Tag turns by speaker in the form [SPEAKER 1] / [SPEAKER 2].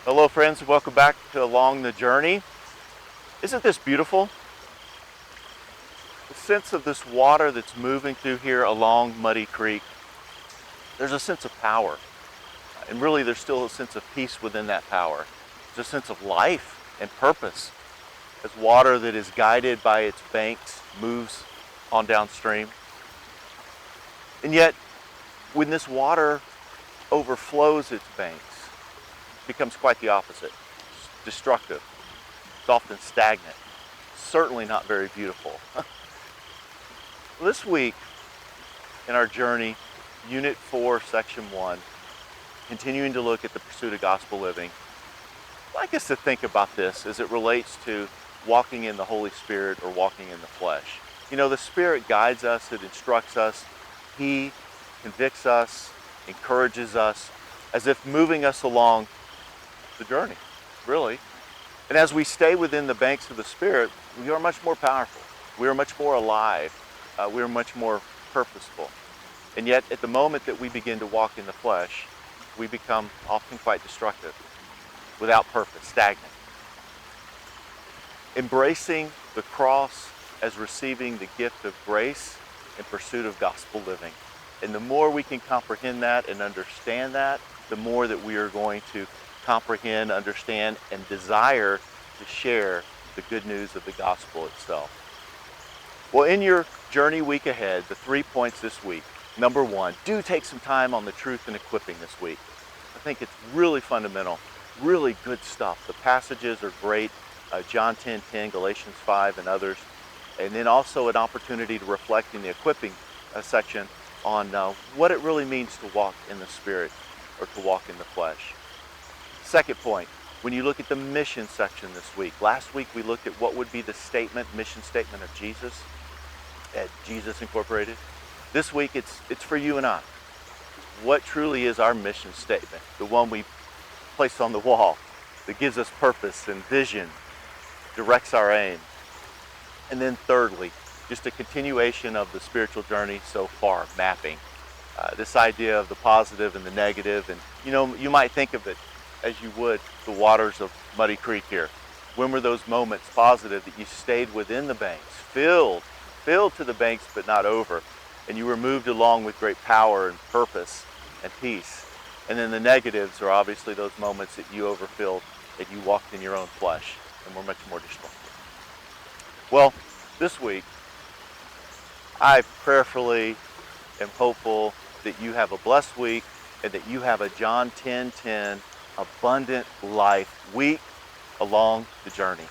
[SPEAKER 1] Hello friends, welcome back to Along the Journey. Isn't this beautiful? The sense of this water that's moving through here along Muddy Creek, there's a sense of power. And really there's still a sense of peace within that power. There's a sense of life and purpose as water that is guided by its banks moves on downstream. And yet, when this water overflows its banks, it becomes quite the opposite. It's destructive. It's often stagnant. Certainly not very beautiful. This week in our journey, Unit 4, Section 1, continuing to look at the pursuit of gospel living, I'd like us to think about this as it relates to walking in the Holy Spirit or walking in the flesh. You know, the Spirit guides us, it instructs us, He convicts us, encourages us, as if moving us along the journey, really. And as we stay within the banks of the Spirit, we are much more powerful. We are much more alive. We are much more purposeful. And yet, at the moment that we begin to walk in the flesh, we become often quite destructive, without purpose, stagnant. Embracing the cross as receiving the gift of grace in pursuit of gospel living. And the more we can comprehend that and understand that, the more that we are going to comprehend, understand, and desire to share the good news of the gospel itself. Well, in your journey week ahead, the 3 points this week. Number one, do take some time on the truth and equipping this week. I think it's really fundamental, really good stuff. The passages are great, John 10:10, Galatians 5, and others. And then also an opportunity to reflect in the equipping section on what it really means to walk in the Spirit or to walk in the flesh. Second point, when you look at the mission section this week, last week we looked at what would be the mission statement of Jesus at Jesus Incorporated. This week it's for you and I. What truly is our mission statement? The one we place on the wall that gives us purpose and vision, directs our aim. And then thirdly, just a continuation of the spiritual journey so far, mapping. This idea of the positive and the negative, and you might think of it as you would the waters of Muddy Creek here. When were those moments positive that you stayed within the banks, filled to the banks but not over, and you were moved along with great power and purpose and peace? And then the negatives are obviously those moments that you overfilled, that you walked in your own flesh and were much more destructive. Well, this week, I prayerfully am hopeful that you have a blessed week and that you have a John 10:10 abundant life week along the journey.